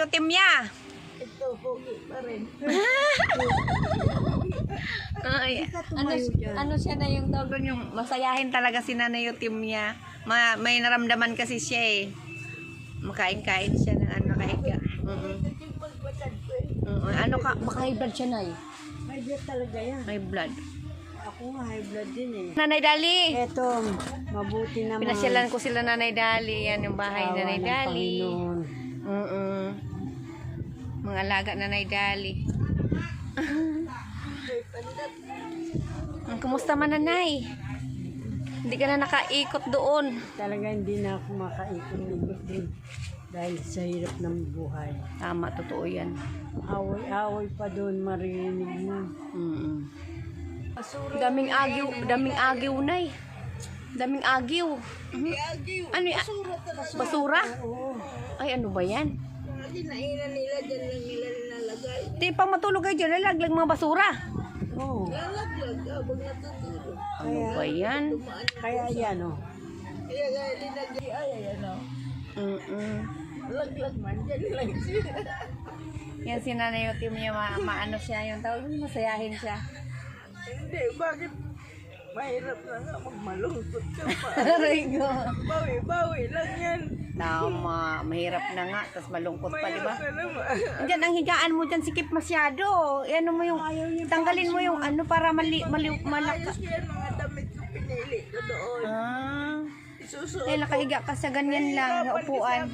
Eutimia? Ito, pogi pa rin. Ay, ano siya na yung tawag doon, yung masayahin talaga si Nanay Eutimia. May naramdaman kasi siya eh. Makain-kain siya ng ano, kahiga. Ano ka, baka high blood siya na eh. High blood talaga yan. High blood. Ako nga high blood din eh. Nanay Dali! Eto, mabuti naman. Pinasyalan ko sila Nanay Dali. Yan yung bahay ni Nanay Dali. Mga alaga Nanay Dali. Kumusta man Nanay? Hindi ka na nakaikot doon. Talaga hindi na ako makaikot din. Dahil sa hirap ng buhay. Tama, totoo yan. Away-away pa doon marinig mo. Daming agiw, Nay. Daming agiw. Ano yan? Basura? Ay, ano ba yan? Kinainan nila, dyan lang nila nilalagay. Di pa matulog kayo dyan, lalaglag mga basura. Oo. Lalaglag, habang natutulog. Ano ba yan? Kaya yan o. Kaya nga linagay, ay, ano. Laglag man, dyan lang siya. Yan si Nanay Eutimia, maano siya yung tawag, masayahin siya. Hindi, bakit? Mahirap na nga, magmalungkot ka pa. Rigo. Bawi-bawi lang yan. Tama, mahirap na nga, tapos malungkot pa, di ba? Mahirap ka naman. Diyan, ang higaan mo dyan, sikip masyado. Ano mo yung, tanggalin mo yung ano para malaka. Ayos yan, mga damit ko pinili ko doon. Isusuot Eh, nakahiga ka sa ganyan lang, sa upuan.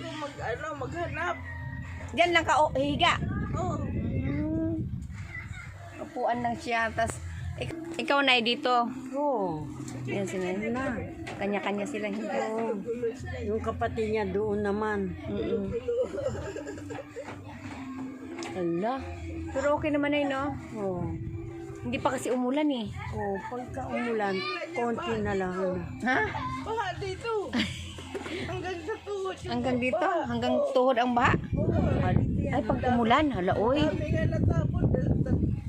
Maghanap. Diyan lang ka, higa. Oh. Upuan lang siya, tapos ikaw na dito. Oo. Yan sila na. Kanya-kanya sila higa. Yung kapatid niya doon naman. Ala. Pero okay naman na yun, no? Oo. Hindi pa kasi umulan eh. Oo, pagka umulan, konti na lang. Ha? Baha dito. Hanggang sa tuhod. Hanggang dito? Hanggang tuhod ang baha? Ay, pag umulan, hala, oy. Kami nga natapon.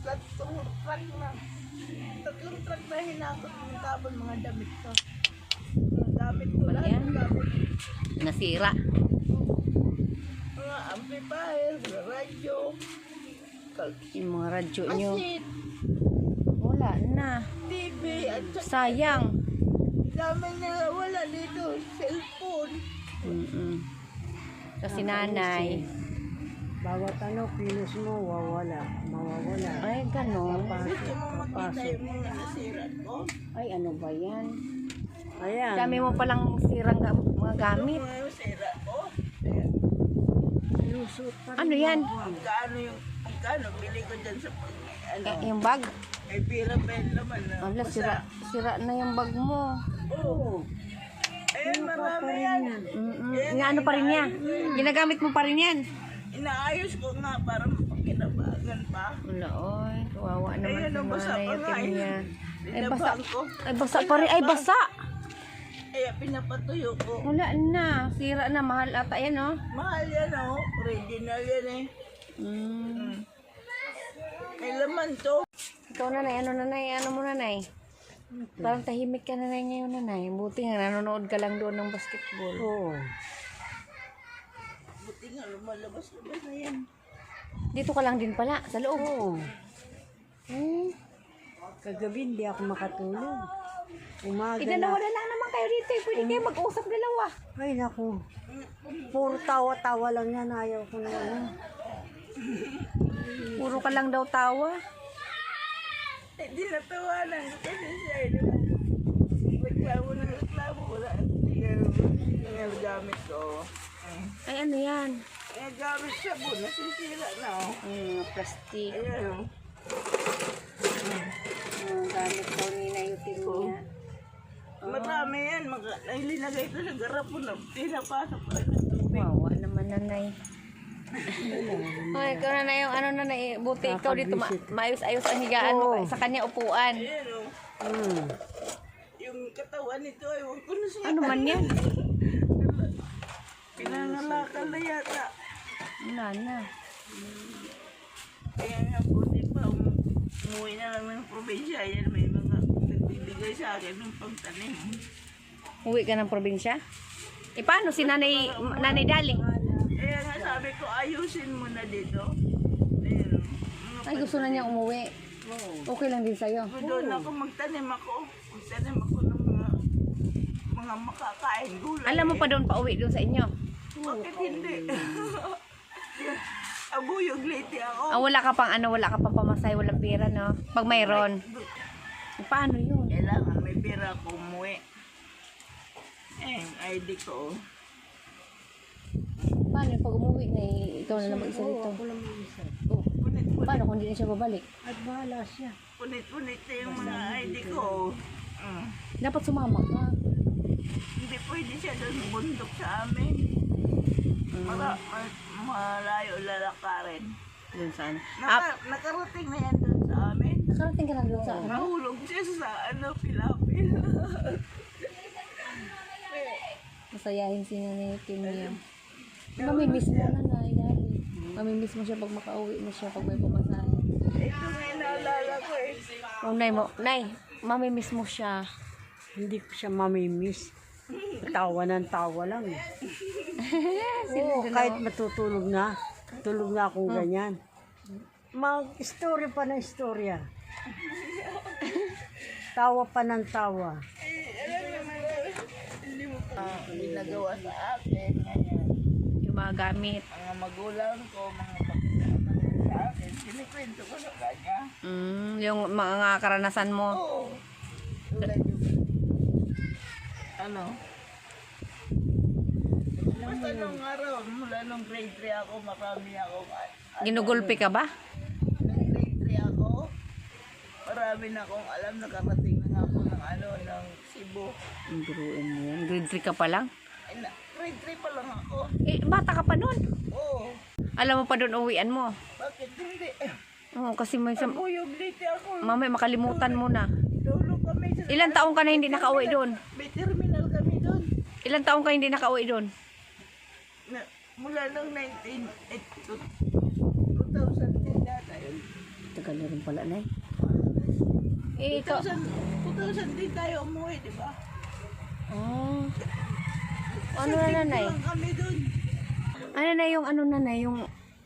Tatlong truck na. Tatlong truck na hinakot ng tapon mga damit ko. Mga gamit ko. Wala Lahat yan. ng gamit. Nasira. Mga amplifier, radyo. Yung mga radyo nyo. Kasit, Wala na. TV, at saka Sayang. dami na wala dito. Cellphone. Kasi nanay. Bawat ano, pinos mo, mawawala. Ay, ganon. Gusto mo makita yung mga nasira ko? Ay, ano ba yan? Ayan. Dami mo palang sirang mga gamit. Mga nasira ko? Lusot pa rin. Ano yan? Magkano bili ko dyan sa ano? Yung bag? Ay pira pa yun naman na. Abla, sira na yung bag mo. Oo. Ayun, marami yan. Inaano pa rin niya? Ginagamit mo pa rin yan? Inaayos ko nga para mapakinabangan pa. Wala, oy. Kawawa naman Ayun, yung basa nanay pa nga natin niya. yun. Ay, basa. Binabahan ko. Ay, basa pa rin. Ay, basa. Kaya pinapatuyo ko. Wala na. Sira na. Mahal ata yan, oh. Mahal yan oh. Original yan eh. May laman to. Ikaw, nanay. Ano, nanay? Ano mo, nanay? Parang tahimik ka, nanay, ngayon, nanay. Buti nga, nanonood ka lang doon ng basketball. Oo. Buti nga lumalabas-labas na yan. Dito ka lang din pala, sa loob. Oo. Kagabi hindi ako makatulog. Umaga Dalawa na lang naman kayo dito. Pwede kayo mag-usap dalawa. Ay, naku. Puro tawa-tawa lang yan. Ayaw ko na yan. Puro ka lang daw tawa. Eh, di natawanan ko kasi siya eh. Reklamo na reklamo. Wala. Yung gamit ko. Ay, ano yan? Yung gamit sabon. Nasisira na oh. Mga plastic. Ayan oh. Gamit daw ni Nayutin niya. Marami yan. Linagay ko sa garapon na pinapasok ko. Wawa naman, nanay. Ay, ikaw na yung ano, nanay. Buti ikaw dito maayos-ayos ang higaan mo. Sa kanya upuan. Ayan oh. Yung katawan nito ay huwag ko na siya. Ano man yan? Pinangalakan na yata. Wala na. Kaya nga buti pa. Umuwi na lang ng probinsya. Yan may mga nagbibigay sa akin ng pagtanim. Uwi ka ng probinsya? Eh, paano si Nanay Dali? Kaya nga sabi sabi ko, ayusin mo na dito. Ayun. Ay, gusto na niya umuwi. Okay lang din sa'yo. Doon ako magtanim ako. Magtanim ako ng mga makakain gulay. Alam mo pa doon, pauwi doon sa inyo. Bakit hindi? Abuyog late ako. Wala ka pang wala ka pang pamasay, walang pera, no? Pag mayroon. Paano yun? Kailangan may pera ko umuwi. ID ko. Paano yung pag umuwi na ikaw na lang mag-isa dito? Ako lang mag-isa. Oh. Punit-punit. Paano kung hindi na siya babalik? At bahala siya. Punit-punit na yung mga ID ko. Dapat sumama ka. Hindi pwede siya doon bundok sa amin. Malayo lalakarin. Doon saan? Nakarating na yan doon sa amin. Nakarating ka na doon sa Nahulog siya sa pilapil. Masayahin si nanay Tim niya. Mamimiss mo na dali. Mamimiss mo siya pag makauwi na siya pag may pamasahe. Ito nga naalala ko eh. Oh, nay, mamimiss mo siya. Hindi ko siya mamimiss. Tawa ng tawa lang. Oo, kahit matutulog na. Tulog na akong ganyan. Mag-story pa ng istorya. Tawa pa ng tawa. Ginagawa sa akin ngayon. Yung mga gamit. Mga magulang ko, mga pagkakama sa akin, sinikwento ko sa kanya. Yung mga karanasan mo. Oo. Tulad yung basta nung araw, mula nung grade 3 ako, marami ako. Ginugulpi ka ba? Nung grade 3 ako, marami na akong alam, nakarating na ako ng Cebu. Ang biruin mo yan. Grade 3 ka pa lang? Grade 3 pa lang ako. Bata ka pa nun. Oo. Alam mo pa doon uwian mo. Bakit hindi? Oo, kasi may Buyog late ako. mamay makalimutan mo na. Dulo kami sa... Ilang taong ka na hindi nakauwi doon? May terminal kami doon. Ilang taong ka hindi nakauwi doon? Mula nung 2010 data yun. Tagal na rin pala, Nay. Ikaw. 2000 din tayo umuwi, di ba? Oh. Ano na, Nanay? Lang kami doon. Ano na yung yung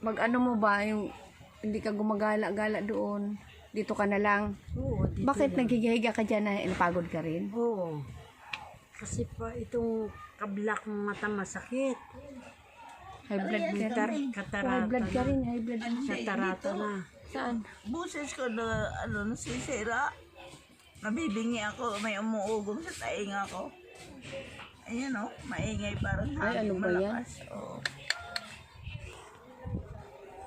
mag-ano mo ba, yung hindi ka gumagala-gala doon, dito ka na lang. Oo, dito Bakit lang. naghihiga ka dyan na napagod ka rin? Oo. Kasi pa itong kablak ng mata masakit. High blood ka rin. Katarata High blood ka na. rin, high blood. Katarata na. Saan? Buses ko na nasisira. Nabibingi ako, may umuugong sa tainga ko. Ayan o, maingay parang Ay, ano ba yan? malakas. Oo.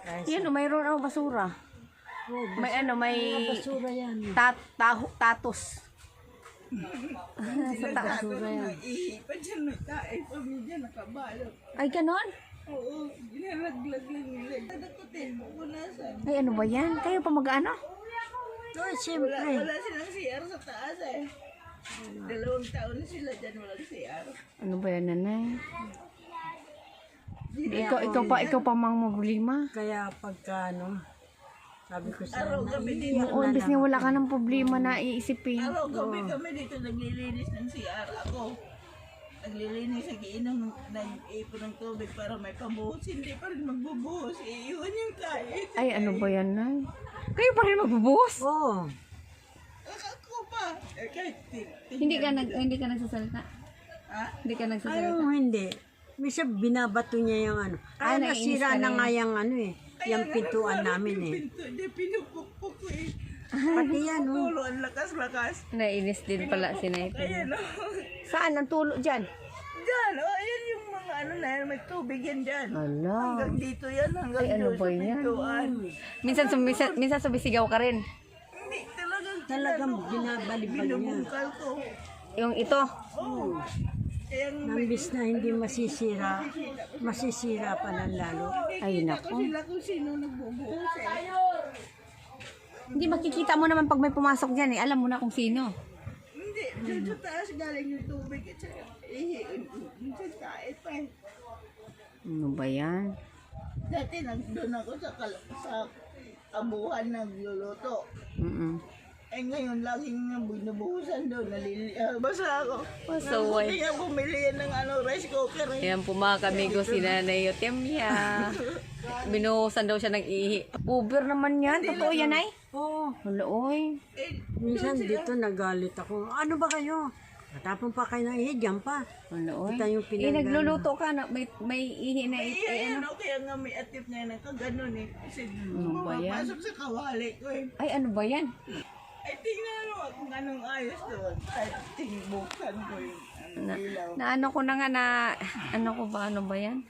Kaya Yan, mayroon basura. May may basura yan. tatos. Sa taas. Basura yan. Ihipa dyan, may tae, pamilya, nakabalot. Ay, ganon? Oo, ginalaglag lang nila. Tadakutin, pupunasan. Ay, ano ba yan? Kayo pa mag-ano? Ay, siyempre. Wala silang CR sa taas eh. 2 taon na sila dyan, walang CR. Ano ba yan, Nanay? Ikaw pa mang problema. Kaya pagka sabi ko sa Araw-gabi dito. Oo, imbes nga wala ka ng problema na iisipin. Araw-gabi kami dito naglilinis ng CR ako. Naglilinis, nagiinom, nag-ipon ng tubig para may pabuhos. Hindi pa rin magbubuhos. Iiwan yung kahit. Ay, ano ba yan, Nay? Kayo pa rin magbubuhos? Oo. Ako pa. Kahit Hindi ka nagsasalita? Ha? Hindi ka nagsasalita? Ayaw hindi. Minsan binabato niya yung Kaya naiinis nasira ka na rin. nga yung yung pintuan namin eh. Pinto, hindi pinupukpuk ko eh. Pati yan Tulo, ang lakas-lakas. Nainis din pala si Nay. Ayan o. Saan ang tulo dyan? Diyan, oh, ayan yung mga na yan, may tubig yan dyan. Ala. Hanggang dito yan, hanggang Ay, ano doon ba sa yan? pintuan. Minsan sumisigaw ka rin. Hindi, Talagang binabalibal niya. binubungkal ko. Yung ito. Oh. Kaya Nambis na hindi masisira pa ng lalo. Ay, nako. sila kung sino nagbubuhos eh. Hindi makikita mo naman pag may pumasok dyan eh. Alam mo na kung sino. Hindi, doon sa taas galing yung tubig at saka minsan kahit pa eh. Ano ba yan? Dati nandun ako sa kabuhan nagluluto. Mm-mm. Eh ngayon, laging nabuhusan doon. Basa ako. Pasaway. Hindi nga bumili yan ng rice cooker. Eh. Ayan po mga kamigo, si Nanay Eutemia. Binuhusan daw siya ng ihi. Uber naman yan. Totoo yan ay? Oo. Huloy. Eh, Minsan dito nagalit ako. Ano ba kayo? Matapon pa kayo ng ihi, dyan pa. Huloy. Kita yung Nagluluto ka na. May ihi na ito. ano, kaya nga may atip na nakaganon eh. Kasi Ano ba yan? pumapasok sa kawali ko eh. Ay, ano ba yan? Ay, tingnan mo kung anong ayos doon. Kahit buksan ko yung ilaw. Na ano ko na nga na, ano ko ba, ano ba yan?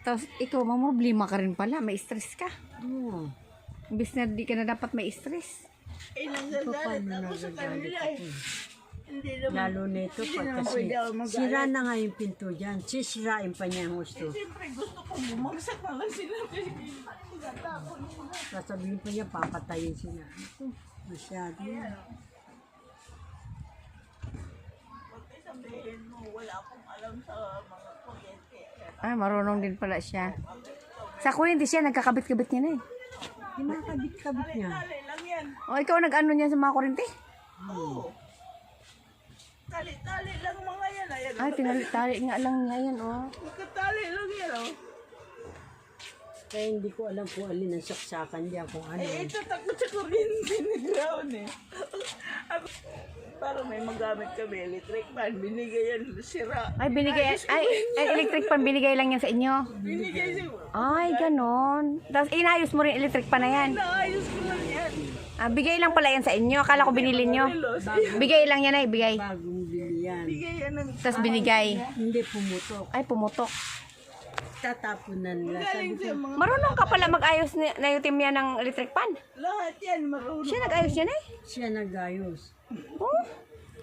Tapos, ikaw, mamroblema ka rin pala. May stress ka. Oo. Imbis na di ka na dapat may stress. Eh, nanggagalit ako sa kanila eh. Hindi naman. Lalo nito Hindi pag naman kasi pwede ako magalit. sira na nga yung pinto dyan. Sisirain pa niya yung gusto. Siyempre gusto ko bumagsak na lang sila. Kasi nagtatakot sila. Sasabihin pa niya, papatayin sila. Masyado. Huwag kayo sabihin mo, wala akong alam sa mga kuryente. Ay, marunong din pala siya. Sa kuryente siya, nagkakabit-kabit niya na eh. Yung mga kabit-kabit niya. Tali lang yan. O, ikaw nag-ano niya sa mga kuryente? Oo. Tali-tali lang mga yan. Ayan. Ay, tinali-tali nga lang niya yan, oh. Nakatali lang yan oh. Kaya hindi ko alam kung alin ang saksakan niya, kung ano. Eh, ito takot sa kuryente na ground eh. Ako, para may magamit kami, electric fan, binigay yan, sira. Ay, binigay, ay, electric pan, binigay lang yan sa inyo. Binigay si Ay, ganon. Tapos, inayos mo rin electric pan na yan. naayos ko lang yan. Ah, bigay lang pala yan sa inyo. Akala ko binili nyo. Bigay lang yan ay, bigay. Bagong bili yan. Bigay yan ng Tapos binigay. Hindi pumutok. Ay, pumutok. Tatapunan nila. galing Sabi ko, sa mga Marunong ka pala mag-ayos na yung team yan ng electric pan. lahat yan, marunong. Siya nag-ayos yan eh. siya nag-ayos. Oh.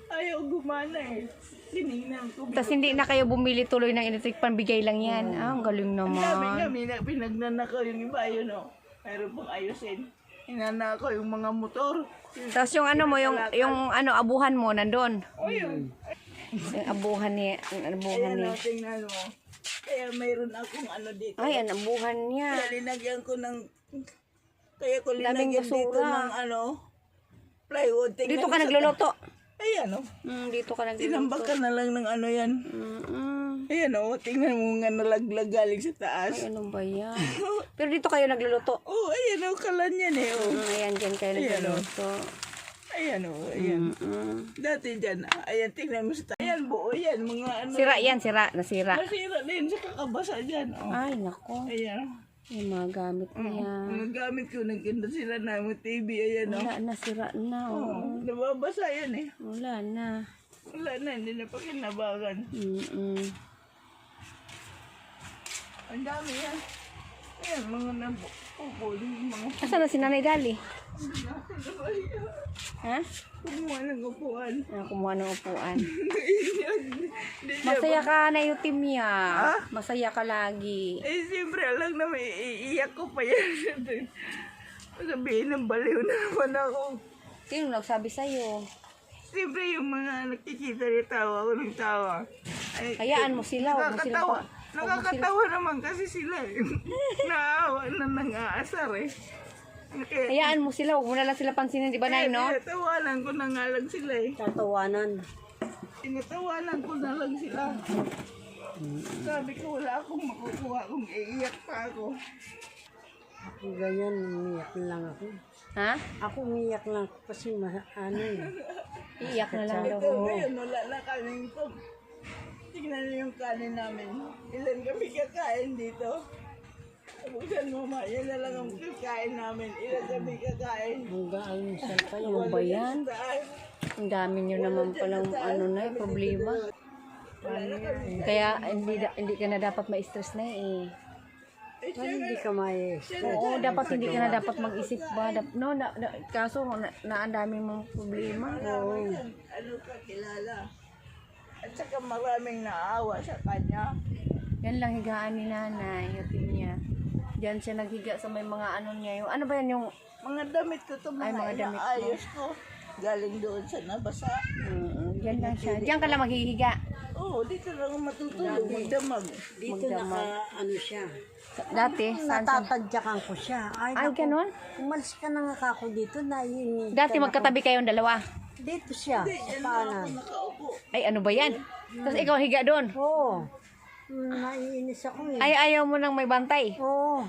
Ayaw gumana eh. Tinignan ko. Tapos hindi na kayo bumili tuloy ng electric pan, bigay lang yan. Ah, ang galing Ang dami naman. kami na pinagnanakaw yung iba, yun o. Mayroon pang ayusin. Hinanakaw yung mga motor. Tapos yung ano mo, yung ano, abuhan mo, nandun. O yun. Yung abuhan niya, yung abuhan Ayan niya. o, tingnan mo. Kaya mayroon akong ano dito. Ay, ang abuhan niya. Kaya linagyan ko ng... Kaya ko Daming linagyan dito basura. ng plywood. Tingnan Dito mo ka sa- nagluluto. Ayan o. Dito ka Tinambak nagluluto. ka na lang ng ano yan. Ayan o, tingnan mo nga nalaglag galing sa taas. Ay, ano ba yan? Pero dito kayo nagluluto. Oh, ayan o, kalan yan eh. Oh. Ayan, dyan kayo nagluluto. Ayan o, ayan. Dati dyan, ayan, tingnan mo sa taas. Ayan, buo yan, mga ano. Sira yan, sira. Nasira. Masira din sa kakabasa dyan. Oh. Ay, nako. Ayan. Yung mga gamit niya. Mga gamit ko, nagkanda sila na yung TV, ayan o. Wala na, sira na. Oh, nababasa yan eh. Wala na. Wala na, hindi na pakinabagan. Ang dami yan. Ayan, mga nabukulo, mga Asan na si Nanay Dali? Ha? kumuha ng upuan. Ah, kumuha ng upuan. Hindi Masaya ka na yung team niya. Masaya ka lagi. Eh, siyempre, alam na may iiyak ko pa yan. Sabihin ng baliw na naman ako. Sino nagsabi sa'yo? Siyempre, yung mga nakikita rin tawa ako ng tawa. Ay, Hayaan mo sila. Huwag mo sila nakakatawa. pa. Nakakatawa naman kasi sila eh. Naawa na nang-aasar eh. Kaya, Hayaan mo sila. Huwag mo na lang sila pansinin. Di ba, Nay, no? tinatawanan ko na nga lang sila eh. Tatawanan. Tinatawanan ko na lang sila. Sabi ko, wala akong makukuha kung iiyak pa ako. Ako ganyan, umiyak lang ako. Ha? Ako umiyak lang ako kasi ano eh. Iiyak na lang daw. Ito ngayon, wala na kaming ito. Tingnan niyo yung kanin namin. Ilan kami kakain dito? Buksan mo ma, yan na lang ang kakain namin. Ilan kami kakain? Ang gaalisan pa yun. Ano ba yan? Saan? Ang dami nyo naman palang ano na problema. Kaya hindi ka na dapat ma-stress na eh. Wala, hindi ka maayos. Oo, dapat hindi ka na dapat mag-isip ba. No, kaso na ang dami mong problema. Oo. Ano ka kilala? At saka maraming naawa sa kanya. Yan lang higaan ni Nanay, yung niya. Diyan siya naghiga sa may mga ano niya. Yung, ano ba yan yung... Mga damit ko ito, Ay, mga mga damit mo. inaayos ko. Galing doon sa nabasa. Diyan lang siya. Diyan ka lang maghihiga. Oo, dito lang ako matutulog, magdamag. Dito ano siya. Dati, saan? Natatadyakan ko siya. Ay, naku, ganun? Umalis ka na nga ako dito. Naiinit. Dati magkatabi kayong dalawa. Dito siya. Sa paanan. Nakaupo. Ay, ano ba yan? Tapos ikaw higa doon. Oo. Naiinis ako eh. Ay, ayaw mo nang may bantay. Oo.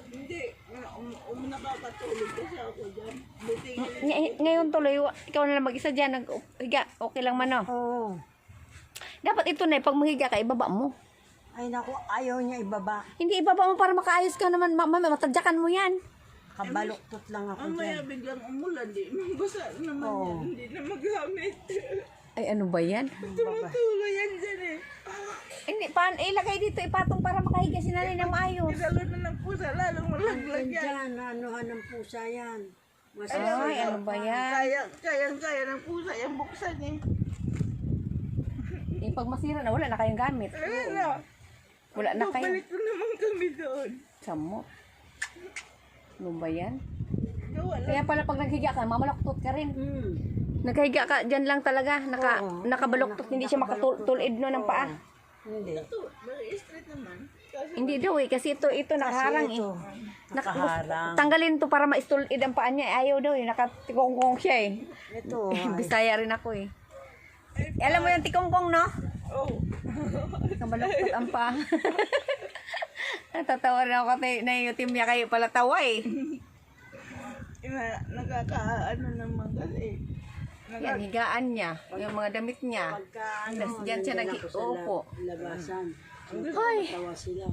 Hindi, nakakatulog kasi ako dyan. Buti nga. Ngayon tuloy, ikaw na lang mag-isa dyan. Higa, okay lang man, no? Oo. Dapat ito na, pag mahiga ka, ibaba mo. Ay naku, ayaw niya ibaba. Hindi, ibaba mo para makaayos ka naman. Matadyakan mo yan. Kabaluktot lang ako Mamaya dyan. biglang umulan, di. Basa naman yan, hindi na magamit. Ay, ano ba yan? Tumutulo yan dyan eh. Hindi, ilagay dito, ipatong para makahiga si nanay na maayos. Lalo na ng pusa, lalong malaglag yan. Dyan, anuhan ng pusa yan. Ay, ano ba yan? Kaya ng pusa, yan buksan eh. Eh, pag masira na, wala na kayong gamit. Ano? Wala na kayo. Balik ko naman kami doon. Samo. Ano ba yan? Gawa lang. Kaya pala pag naghiga ka, mamalaktot ka rin. Hmm. Naghiga ka, dyan lang talaga. Nakabaloktot, hindi siya makatulid no ng paa. Hindi. Ito, very straight naman. Kasi Hindi daw eh, kasi ito nakaharang eh. Ito, nakaharang. Tanggalin to para maistulid ang paa niya. Ayaw daw eh, nakatikongkong siya eh. Ito, Bisaya rin ako eh. Alam mo yung tikongkong, no? oh. Nabaloktot ang paa. Natatawa rin ako kasi naiutim niya kayo pala tawa eh. Nakakaano naman kasi. Yan, higaan niya. Yung mga damit niya. pagka Tapos dyan siya nag-uupo. labasan. Ay. Tawa sila.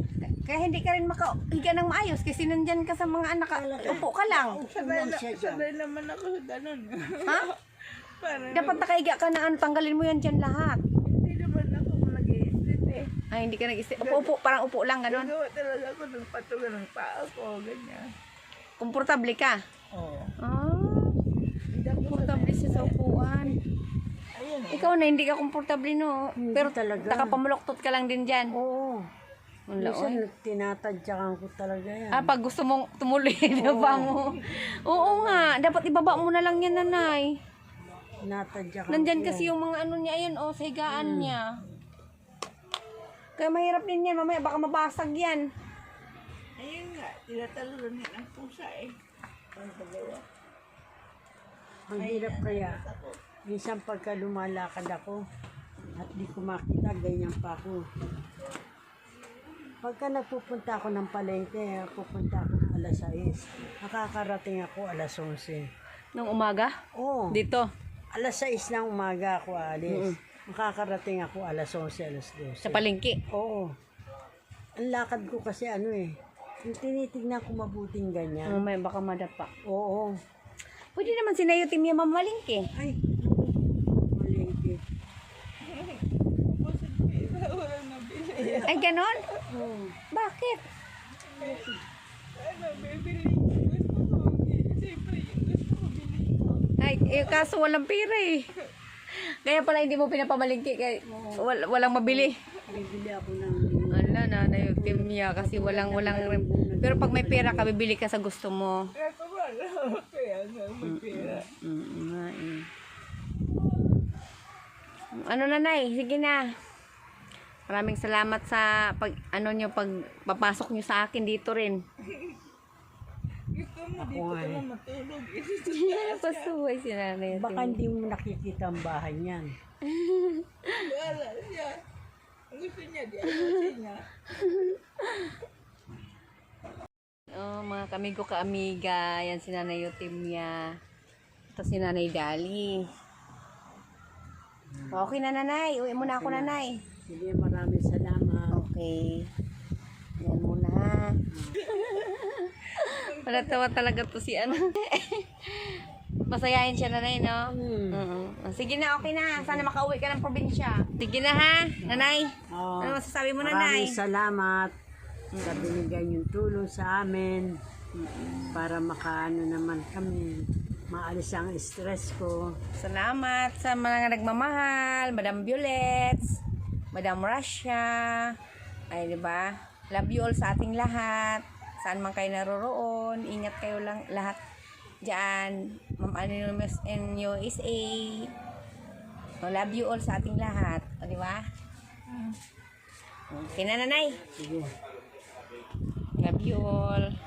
Kaya hindi ka rin makahiga ng maayos kasi nandyan ka sa mga anak. Upo ka lang. Sanay naman ako sa ganun. Ha? Parang Dapat nakahiga ka na ano, tanggalin mo yan dyan lahat. hindi naman ako nag-i-stress eh. Ay, hindi ka nag-isip. Upo, parang upo lang, ganun. Gagawa talaga ako ng patugan ng paa ko, ganyan. Komportable ka. Oo. Ah, komportable siya sa upuan. Ayun eh. Ikaw na, hindi ka komportable, no? Pero talaga. nakapamuloktot ka lang din dyan. Oo. Ang laon. Minsan tinatadyakan ko talaga yan. Ah, pag gusto mong tumuloy na ba mo? Oo nga, dapat ibaba mo na lang yan, nanay. Tinatadyakan Nandyan ko kasi yan. yung mga ano niya, ayun, sa higaan niya. Kaya mahirap din yan, mamaya baka mabasag yan. Ayun nga, tinatalo niya ng pusa eh. Ang pagawa. Ang hirap kaya. Minsan pagka lumalakad ako at di ko makita, ganyan pa ako. Pagka nagpupunta ako ng palengke, pupunta ako alas 6. Nakakarating ako alas 11. Nung umaga? Oo. Dito, Alas 6 ng umaga ako alis. Makakarating ako alas 11, alas 12. sa palengke. Oo. Ang lakad ko kasi ano eh. Yung tinitignan ko mabuting ganyan. Mamaya baka madapa. Oo. Pwede naman sinayutin niya mamalingke. Ay, malingki. Walang nabili. Ay, ganon? Oo. Bakit? Ano, bibili? Gusto ko. Siyempre, yung gusto ko bilhin ko. Ay, kaso walang pera eh. Kaya pala hindi mo pinapamalingki kaya walang mabili. Bibili ako ng... Ala, nanay yung team niya kasi walang. Pero pag may pera ka, bibili ka sa gusto mo. Kaya ko wala. Kaya nga, may pera. Nga eh. Ano nanay, sige na. Maraming salamat sa pag papasok nyo sa akin dito rin. Gusto mo dito ka na matulog. Pasuway si nanay. Baka hindi mo nakikita ang bahay niyan. Wala siya. Ang gusto niya, di ayusin niya. Oh, mga kamigo ka-amiga, yan si Nanay yung team niya. Ito si Nanay Dali. Okay na, Nanay. Uwi muna ako, Nanay. Sige, maraming salamat. Okay. Yan muna, ha. Malatawa talaga to si ano. Masayahin siya, Nanay, no? Sige na, okay na. Sana makauwi ka ng probinsya. Sige na, ha, Nanay. Oh, Ano masasabi mo, Nanay? maraming salamat sa binigay niyong tulong sa amin para makaano naman kami, maalis ang stress ko. Salamat sa mga nagmamahal, Madam Violets, Madam Russia, ay di ba? Love you all sa ating lahat. Saan man kayo naroroon, ingat kayo lang lahat diyan. Ma'am Anonymous in USA. Love you all sa ating lahat, o di ba? Okay na, nanay. Sige. Love you all.